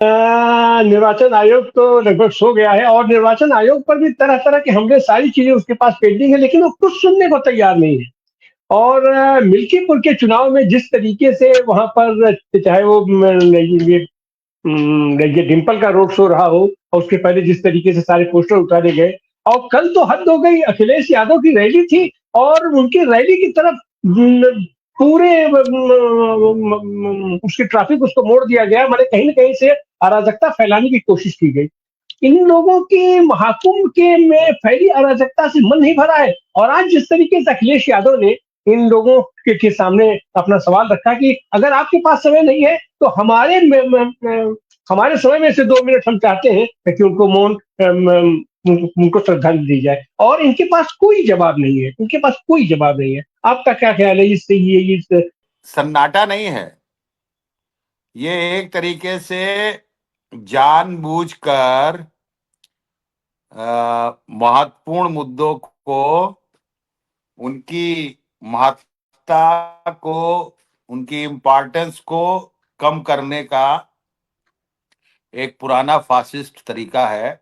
निर्वाचन आयोग तो लगभग सो गया है और निर्वाचन आयोग पर भी तरह तरह के हमले, सारी चीजें उसके पास पेंडिंग है, लेकिन वो कुछ सुनने को तैयार नहीं है। और मिल्कीपुर के चुनाव में जिस तरीके से वहां पर, चाहे वो ये डिम्पल का रोड शो रहा हो, और उसके पहले जिस तरीके से सारे पोस्टर उतारे गए, और कल तो हद हो गई, अखिलेश यादव की रैली थी और उनकी रैली की तरफ पूरे उसकी ट्रैफिक उसको मोड़ दिया गया, मैंने कहीं ना कहीं से अराजकता फैलाने की कोशिश की गई। इन लोगों की महाकुंभ के में फैली अराजकता से मन नहीं भरा है। और आज जिस तरीके से अखिलेश यादव ने इन लोगों के सामने अपना सवाल रखा कि अगर आपके पास समय नहीं है तो हमारे समय में से 2 मिनट हम चाहते हैं कि उनको मौन उनको श्रद्धांजलि दी जाए, और इनके पास कोई जवाब नहीं है, इनके पास कोई जवाब नहीं है। आपका क्या ख्याल है इससे? ये इस सन्नाटा नहीं है, ये एक तरीके से जानबूझकर महत्वपूर्ण मुद्दों को, उनकी महत्ता को, उनकी इम्पोर्टेंस को कम करने का एक पुराना फासिस्ट तरीका है,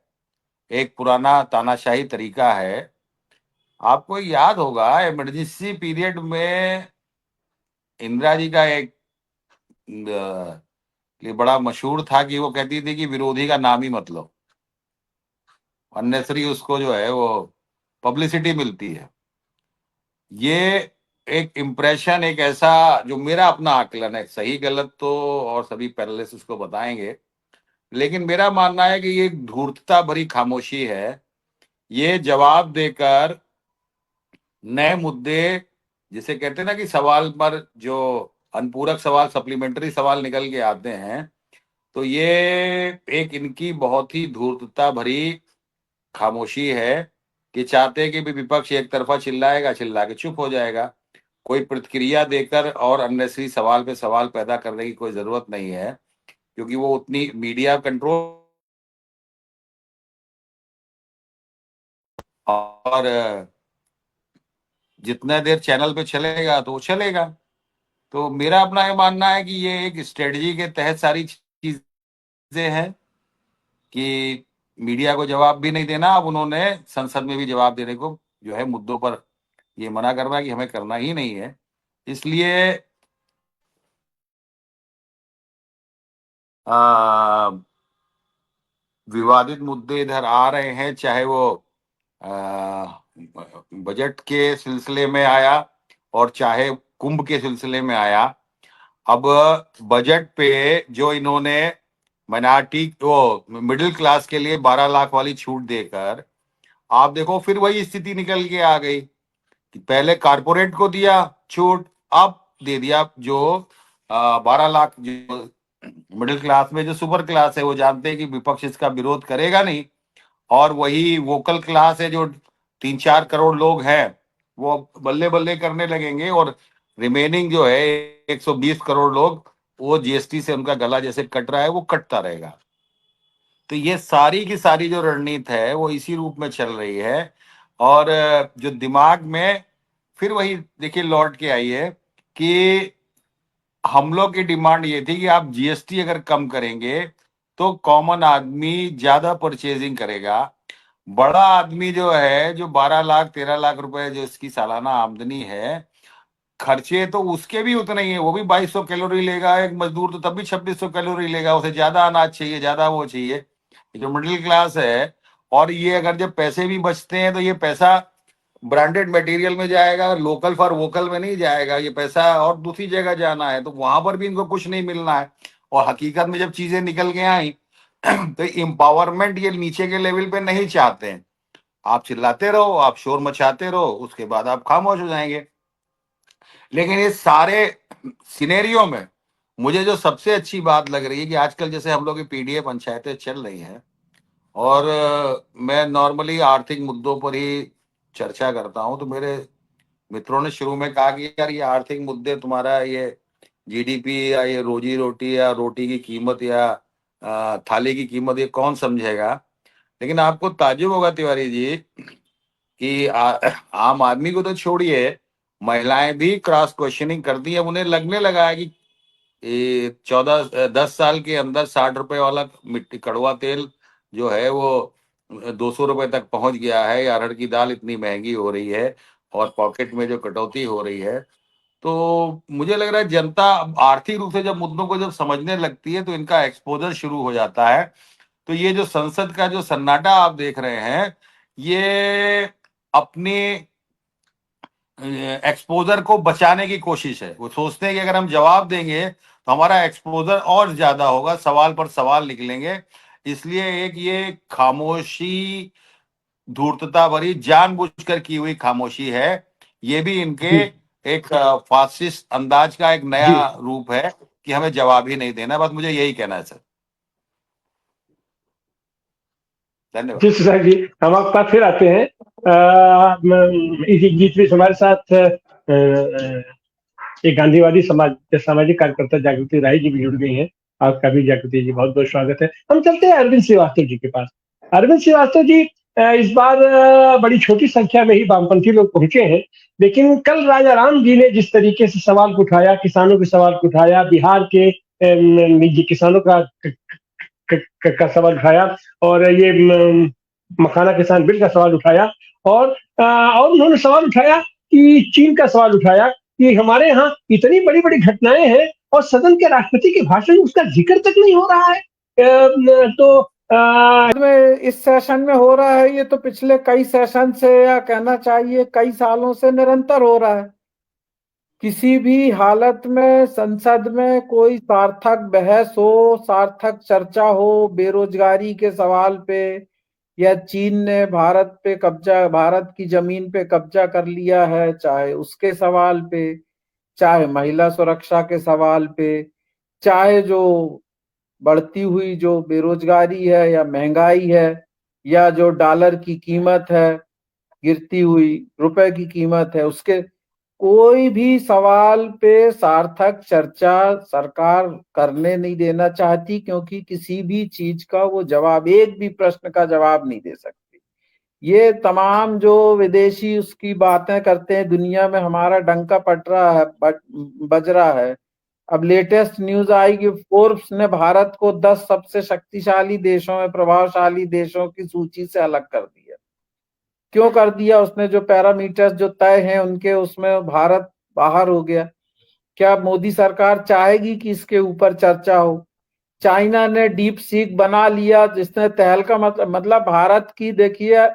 एक पुराना तानाशाही तरीका है। आपको याद होगा इमरजेंसी पीरियड में इंदिरा जी का एक ये बड़ा मशहूर था कि वो कहती थी कि विरोधी का नाम ही मत लो, अननेसरी उसको जो है वो पब्लिसिटी मिलती है। ये एक इम्प्रेशन, एक ऐसा, जो मेरा अपना आकलन है, सही गलत तो और सभी पैनलिस्ट उसको बताएंगे, लेकिन मेरा मानना है कि ये एक धूर्तता भरी खामोशी है। ये जवाब देकर नए मुद्दे, जिसे कहते हैं ना कि सवाल पर जो अनुपूरक सवाल, सप्लीमेंट्री सवाल निकल के आते हैं, तो ये एक इनकी बहुत ही धूर्तता भरी खामोशी है कि चाहते हैं कि भी विपक्ष एक तरफा चिल्लाएगा, चिल्ला के चुप हो जाएगा, कोई प्रतिक्रिया देकर और अननेसेसरी सवाल पे सवाल पैदा करने की कोई जरूरत नहीं है, क्योंकि वो उतनी मीडिया कंट्रोल और जितना देर चैनल पे चलेगा तो वो चलेगा। तो मेरा अपना ये मानना है कि ये एक स्ट्रेटजी के तहत सारी चीजें हैं कि मीडिया को जवाब भी नहीं देना, अब उन्होंने संसद में भी जवाब देने को जो है मुद्दों पर ये मना करना है कि हमें करना ही नहीं है। इसलिए आ, विवादित मुद्दे इधर आ रहे हैं, चाहे वो बजट के सिलसिले में आया और चाहे कुंभ के सिलसिले में आया। अब बजट पे जो इन्होंने माइनॉरिटी वो मिडिल क्लास के लिए 12 लाख वाली छूट देकर, आप देखो फिर वही स्थिति निकल के आ गई कि पहले कारपोरेट को दिया छूट, अब दे दिया जो 12 लाख, जो मिडिल क्लास में जो सुपर क्लास है वो जानते हैं कि विपक्ष इसका विरोध करेगा नहीं, और वही वोकल क्लास है जो 3-4 करोड़ लोग हैं वो बल्ले बल्ले करने लगेंगे, और रिमेनिंग जो है 120 करोड़ लोग, वो जीएसटी से उनका गला जैसे कट रहा है वो कटता रहेगा। तो ये सारी की सारी जो रणनीति है वो इसी रूप में चल रही है। और जो दिमाग में फिर वही देखिए लौट के आई है कि हम लोग की डिमांड ये थी कि आप जीएसटी अगर कम करेंगे तो कॉमन आदमी ज्यादा परचेजिंग करेगा। बड़ा आदमी जो है, जो 12 लाख 13 लाख रुपए जो इसकी सालाना आमदनी है, खर्चे तो उसके भी उतने ही है, वो भी 2200 कैलोरी लेगा, एक मजदूर तो तब भी 2600 कैलोरी लेगा, उसे ज्यादा अनाज चाहिए, ज्यादा वो चाहिए। ये जो मिडिल क्लास है, और ये अगर जब पैसे भी बचते हैं तो ये पैसा ब्रांडेड मटेरियल में जाएगा, लोकल फॉर वोकल में नहीं जाएगा, ये पैसा और दूसरी जगह जाना है, तो वहां पर भी इनको कुछ नहीं मिलना है। और हकीकत में जब चीजें निकल के आई तो एम्पावरमेंट ये नीचे के लेवल पे नहीं चाहते हैं। आप चिल्लाते रहो, आप शोर मचाते रहो, उसके बाद आप खामोश हो जाएंगे। लेकिन इस सारे सिनेरियो में मुझे जो सबसे अच्छी बात लग रही है कि आजकल जैसे हम लोग की पीडीए पंचायतें चल रही हैं, और मैं नॉर्मली आर्थिक मुद्दों पर ही चर्चा करता हूं, तो मेरे मित्रों ने शुरू में कहा कि यार ये आर्थिक मुद्दे, तुम्हारा ये जीडीपी या ये रोजी रोटी या रोटी की कीमत या थाली की कीमत, ये कौन समझेगा। लेकिन आपको ताज्जुब होगा तिवारी जी कि आम आदमी को तो छोड़िए, महिलाएं भी क्रॉस क्वेश्चनिंग करती है, उन्हें लगने लगा है कि ये 10 साल के अंदर 60 रुपए वाला मिट्टी कड़वा तेल जो है वो 200 रुपए तक पहुंच गया है। अरहर की दाल इतनी महंगी हो रही है और पॉकेट में जो कटौती हो रही है, तो मुझे लग रहा है जनता आर्थिक रूप से जब मुद्दों को जब समझने लगती है तो इनका एक्सपोजर शुरू हो जाता है। तो ये जो संसद का जो सन्नाटा आप देख रहे हैं, ये अपनी एक्सपोजर को बचाने की कोशिश है। वो सोचते हैं कि अगर हम जवाब देंगे तो हमारा एक्सपोजर और ज्यादा होगा, सवाल पर सवाल निकलेंगे। इसलिए एक ये खामोशी, धूर्तता भरी, जानबूझकर की हुई खामोशी है। ये भी इनके जी एक फासिस्ट अंदाज का एक जी। नया रूप है कि हमें जवाब ही नहीं देना। बस मुझे यही कहना है सर। धन्यवाद। जी सुशांत जी, हम आपके पास फिर आते हैं। इसी बीच में हमारे साथ एक गांधीवादी सामाजिक कार्यकर्ता जागृति राय जी भी जुड़ गई हैं। आपका भी जागृति जी बहुत बहुत स्वागत है। हम चलते हैं अरविंद श्रीवास्तव जी के पास। अरविंद श्रीवास्तव जी, इस बार बड़ी छोटी संख्या में ही वामपंथी लोग पहुंचे हैं, लेकिन कल राजा राम जी ने जिस तरीके से सवाल को उठाया, किसानों के सवाल को उठाया, बिहार के किसानों का सवाल उठाया, और ये मखाना किसान बिल का सवाल उठाया, और उन्होंने सवाल उठाया कि चीन का सवाल उठाया कि हमारे यहाँ इतनी बड़ी बड़ी घटनाएं हैं और सदन के राष्ट्रपति के भाषण में उसका जिक्र तक नहीं हो रहा है। तो में इस सेशन में हो रहा है, ये तो पिछले कई सेशन से, या कहना चाहिए कई सालों से निरंतर हो रहा है। किसी भी हालत में संसद में कोई सार्थक बहस हो, सार्थक चर्चा हो बेरोजगारी के सवाल पे, या चीन ने भारत की जमीन पे कब्जा कर लिया है, चाहे उसके सवाल पे, चाहे महिला सुरक्षा के सवाल पे, चाहे जो बढ़ती हुई जो बेरोजगारी है या महंगाई है, या जो डॉलर की कीमत है, गिरती हुई रुपए की कीमत है, उसके कोई भी सवाल पे सार्थक चर्चा सरकार करने नहीं देना चाहती, क्योंकि किसी भी चीज का वो जवाब, एक भी प्रश्न का जवाब नहीं दे सकती। ये तमाम जो विदेशी उसकी बातें करते हैं, दुनिया में हमारा डंका पट रहा है, बज रहा है। अब लेटेस्ट न्यूज आई कि फोर्ब्स ने भारत को 10 सबसे शक्तिशाली देशों में, प्रभावशाली देशों की सूची से अलग कर दिया। क्यों कर दिया उसने? जो पैरामीटर्स जो तय हैं उनके, उसमें भारत बाहर हो गया। क्या मोदी सरकार चाहेगी कि इसके ऊपर चर्चा हो? चाइना ने डीप सीक बना लिया, जिसने तहलका मतलब भारत की देखिए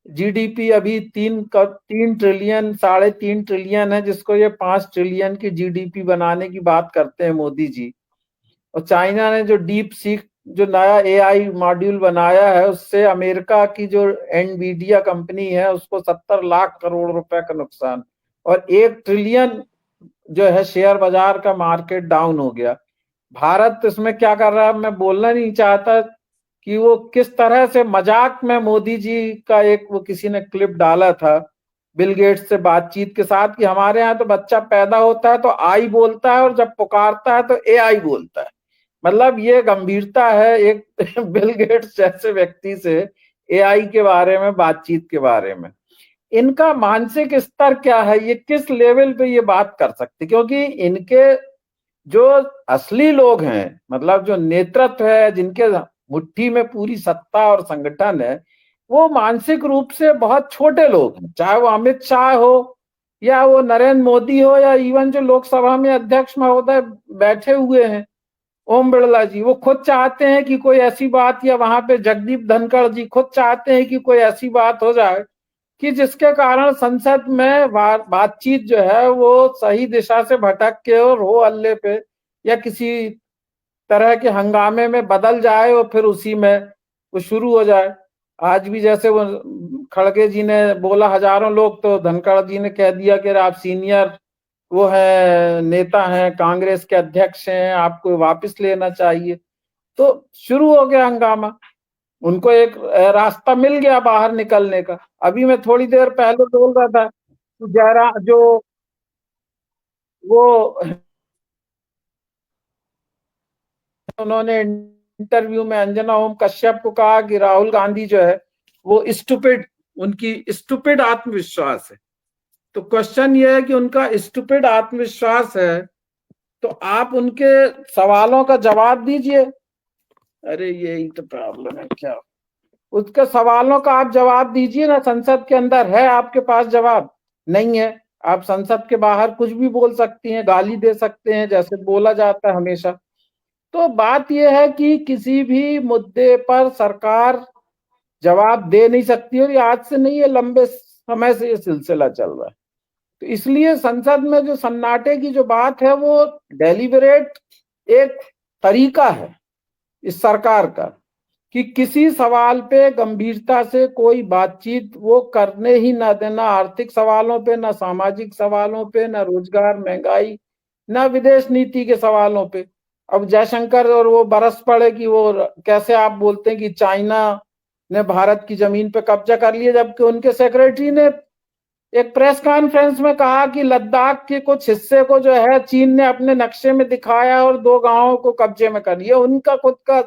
जीडीपी अभी 3 ट्रिलियन, 3.5 ट्रिलियन है, जिसको ये 5 ट्रिलियन की जीडीपी बनाने की बात करते हैं मोदी जी। और चाइना ने जो डीप सीक, जो नया एआई मॉड्यूल बनाया है, उससे अमेरिका की जो एनवीडिया कंपनी है उसको 70 लाख करोड़ रुपए का नुकसान, और 1 ट्रिलियन जो है शेयर बाजार का मार्केट डाउन हो गया। भारत इसमें क्या कर रहा है, मैं बोलना नहीं चाहता कि वो किस तरह से मजाक में मोदी जी का एक वो किसी ने क्लिप डाला था बिल गेट्स से बातचीत के साथ, कि हमारे यहाँ तो बच्चा पैदा होता है तो आई बोलता है, और जब पुकारता है तो एआई बोलता है। मतलब ये गंभीरता है एक बिल गेट्स जैसे व्यक्ति से एआई के बारे में, बातचीत के बारे में। इनका मानसिक स्तर क्या है, ये किस लेवल पे ये बात कर सकते? क्योंकि इनके जो असली लोग हैं, मतलब जो नेतृत्व है, जिनके मुट्ठी में पूरी सत्ता और संगठन है, वो मानसिक रूप से बहुत छोटे लोग हैं। चाहे वो अमित शाह हो, या वो नरेंद्र मोदी हो, या इवन जो लोकसभा में अध्यक्ष महोदय बैठे हुए हैं ओम बिरला जी, वो खुद चाहते हैं कि कोई ऐसी बात, या वहां पे जगदीप धनखड़ जी खुद चाहते हैं कि कोई ऐसी बात हो जाए कि जिसके कारण संसद में बातचीत जो है वो सही दिशा से भटक के और हो हल्ले पे, या किसी तरह के हंगामे में बदल जाए, और फिर उसी में वो शुरू हो जाए। आज भी जैसे वो खड़गे जी ने बोला हजारों लोग, तो धनखड़ जी ने कह दिया कि आप सीनियर वो है, नेता हैं, कांग्रेस के अध्यक्ष हैं, आपको वापस लेना चाहिए। तो शुरू हो गया हंगामा। उनको एक रास्ता मिल गया बाहर निकलने का। अभी मैं थोड़ी देर पहले बोल रहा था कि जयराम जो वो उन्होंने इंटरव्यू में अंजना ओम कश्यप को कहा कि राहुल गांधी जो है वो स्टूपिड, उनकी स्टूपिड आत्मविश्वास है। तो क्वेश्चन ये है कि उनका स्टूपिड आत्मविश्वास है, तो आप उनके सवालों का जवाब दीजिए। अरे यही तो प्रॉब्लम है क्या, उसके सवालों का आप जवाब दीजिए ना। संसद के अंदर है आपके पास जवाब? नहीं है। आप संसद के बाहर कुछ भी बोल सकती हैं, गाली दे सकते हैं, जैसे बोला जाता है हमेशा। तो बात यह है कि किसी भी मुद्दे पर सरकार जवाब दे नहीं सकती, और ये आज से नहीं है, लंबे समय से ये सिलसिला चल रहा है। तो इसलिए संसद में जो सन्नाटे की जो बात है वो डेलिबरेट एक तरीका है इस सरकार का कि किसी सवाल पे गंभीरता से कोई बातचीत वो करने ही ना देना। आर्थिक सवालों पे, ना सामाजिक सवालों पे, ना रोजगार, महंगाई, ना विदेश नीति के सवालों पे। अब जयशंकर और वो बरस पड़े कि वो कैसे आप बोलते हैं कि चाइना ने भारत की जमीन पे कब्जा कर लिया, जबकि उनके सेक्रेटरी ने एक प्रेस कॉन्फ्रेंस में कहा कि लद्दाख के कुछ हिस्से को जो है चीन ने अपने नक्शे में दिखाया और 2 गांवों को कब्जे में कर लिया। उनका खुद का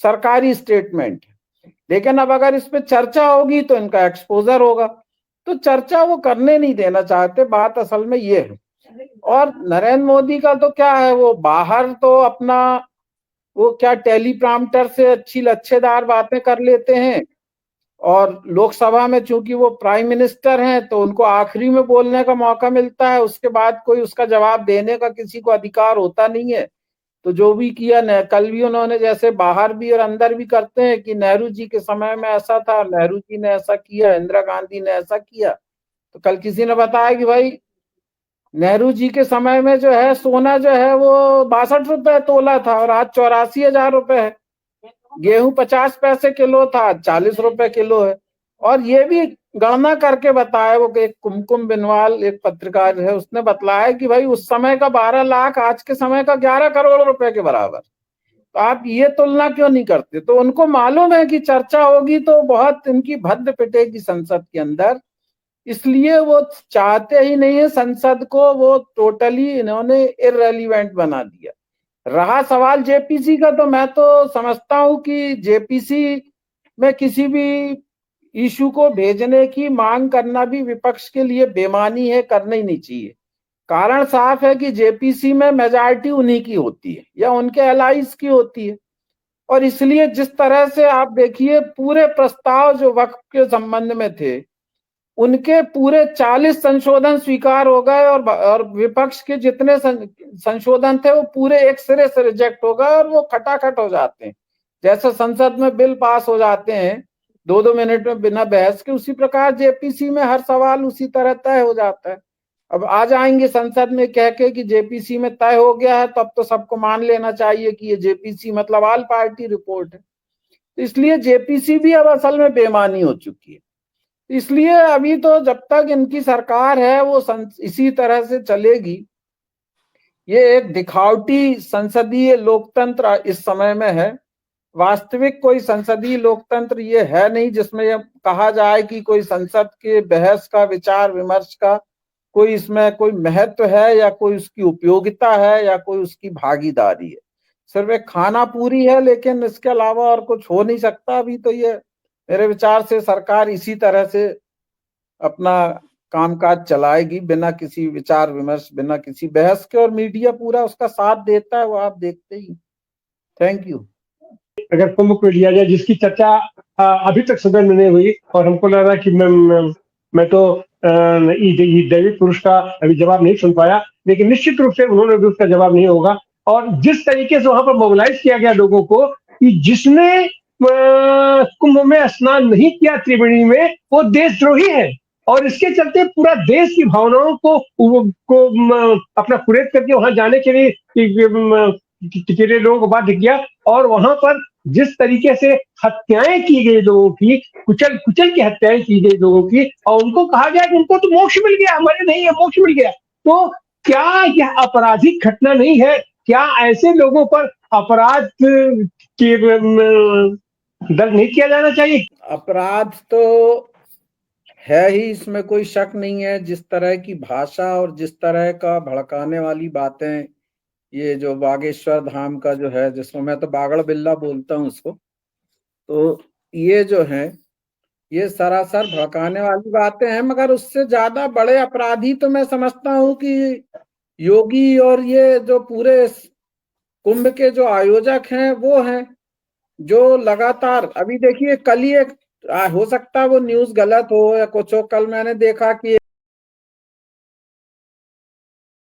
सरकारी स्टेटमेंट है। लेकिन अब अगर इस पे चर्चा होगी तो इनका एक्सपोजर होगा, तो चर्चा वो करने नहीं देना चाहते। बात असल में ये है। और नरेंद्र मोदी का तो क्या है, वो बाहर तो अपना वो क्या टेलीप्रॉम्प्टर से अच्छी लच्छेदार बातें कर लेते हैं, और लोकसभा में चूंकि वो प्राइम मिनिस्टर हैं तो उनको आखिरी में बोलने का मौका मिलता है, उसके बाद कोई उसका जवाब देने का किसी को अधिकार होता नहीं है। तो जो भी किया, कल भी उन्होंने जैसे बाहर भी और अंदर भी करते हैं कि नेहरू जी के समय में ऐसा था, नेहरू जी ने ऐसा किया, इंदिरा गांधी ने ऐसा किया। तो कल किसी ने बताया कि भाई नेहरू जी के समय में जो है सोना जो है वो 62 रुपए तोला था और आज 84,000 रुपए है। गेहूं 50 पैसे किलो था, 40 रुपए किलो है। और ये भी गणना करके बताया वो, एक कुमकुम बिनवाल एक पत्रकार है, उसने बतलाया कि भाई उस समय का 12 लाख आज के समय का 11 करोड़ रुपए के बराबर। तो आप ये तुलना क्यों नहीं करते? तो उनको मालूम है कि चर्चा होगी तो बहुत इनकी भद्द पिटेगी संसद के अंदर, इसलिए वो चाहते ही नहीं है संसद को। वो टोटली इन्होंने इररेलीवेंट बना दिया। रहा सवाल जेपीसी का, तो मैं तो समझता हूं कि जेपीसी में किसी भी इशू को भेजने की मांग करना भी विपक्ष के लिए बेमानी है, करना ही नहीं चाहिए। कारण साफ है कि जेपीसी में मेजॉरिटी उन्हीं की होती है या उनके एलाइज की होती है। और इसलिए जिस तरह से आप देखिए पूरे प्रस्ताव जो वक्फ के संबंध में थे, उनके पूरे 40 संशोधन स्वीकार हो गए, और विपक्ष के जितने संशोधन थे वो पूरे एक सिरे से रिजेक्ट हो गए और वो खटाखट हो जाते हैं। जैसे संसद में बिल पास हो जाते हैं 2-2 मिनट में बिना बहस के, उसी प्रकार जेपीसी में हर सवाल उसी तरह तय हो जाता है। अब आ जाएंगे संसद में कह के कि जेपीसी में तय हो गया है, तो अब तो सबको मान लेना चाहिए कि ये जेपीसी मतलब ऑल पार्टी रिपोर्ट है। तो इसलिए जेपीसी भी अब असल में बेमानी हो चुकी है। इसलिए अभी तो जब तक इनकी सरकार है वो इसी तरह से चलेगी। ये एक दिखावटी संसदीय लोकतंत्र इस समय में है। वास्तविक कोई संसदीय लोकतंत्र ये है नहीं जिसमें यह कहा जाए कि कोई संसद के बहस का, विचार विमर्श का कोई इसमें कोई महत्व है या कोई उसकी उपयोगिता है या कोई उसकी भागीदारी है। सिर्फ एक खाना पूरी है, लेकिन इसके अलावा और कुछ हो नहीं सकता। अभी तो ये मेरे विचार से सरकार इसी तरह से अपना कामकाज चलाएगी, बिना किसी विचार विमर्श, बिना किसी बहस के, और मीडिया पूरा उसका साथ देता है, वो आप देखते ही। Thank you. अगर कुंभ को लिया जाए जिसकी चर्चा अभी तक सदन में नहीं हुई, और हमको लग रहा है कि मैं तो ये दैविक पुरुष का अभी जवाब नहीं सुन पाया, लेकिन निश्चित रूप से उन्होंने भी उसका जवाब नहीं होगा। और जिस तरीके से वहां पर मोबिलाइज किया गया लोगों को कि जिसने कुंभ में स्नान नहीं किया त्रिवेणी में वो देशद्रोही है, और इसके चलते पूरा देश की भावनाओं को अपना कुरेद करके वहां जाने के लिए कितने लोगों को बाध्य किया। और वहां पर जिस तरीके से हत्याएं की गई लोगों की, कुचल कुचल की हत्याएं की गई लोगों की, और उनको कहा गया कि उनको तो मोक्ष मिल गया, हमारे नहीं है, मोक्ष मिल गया। तो क्या यह आपराधिक घटना नहीं है? क्या ऐसे लोगों पर अपराध के दर्ज नहीं किया जाना चाहिए? अपराध तो है ही, इसमें कोई शक नहीं है। जिस तरह की भाषा और जिस तरह का भड़काने वाली बातें, ये जो बागेश्वर धाम का जो है, जिसमें मैं तो बागड़ बिल्ला बोलता हूँ उसको, तो ये जो है ये सरासर भड़काने वाली बातें हैं। मगर उससे ज्यादा बड़े अपराधी तो मैं समझता हूँ कि योगी और ये जो पूरे कुंभ के जो आयोजक हैं वो हैं जो लगातार, अभी देखिए कल ही एक हो सकता है वो न्यूज गलत हो या कुछ हो, कल मैंने देखा कि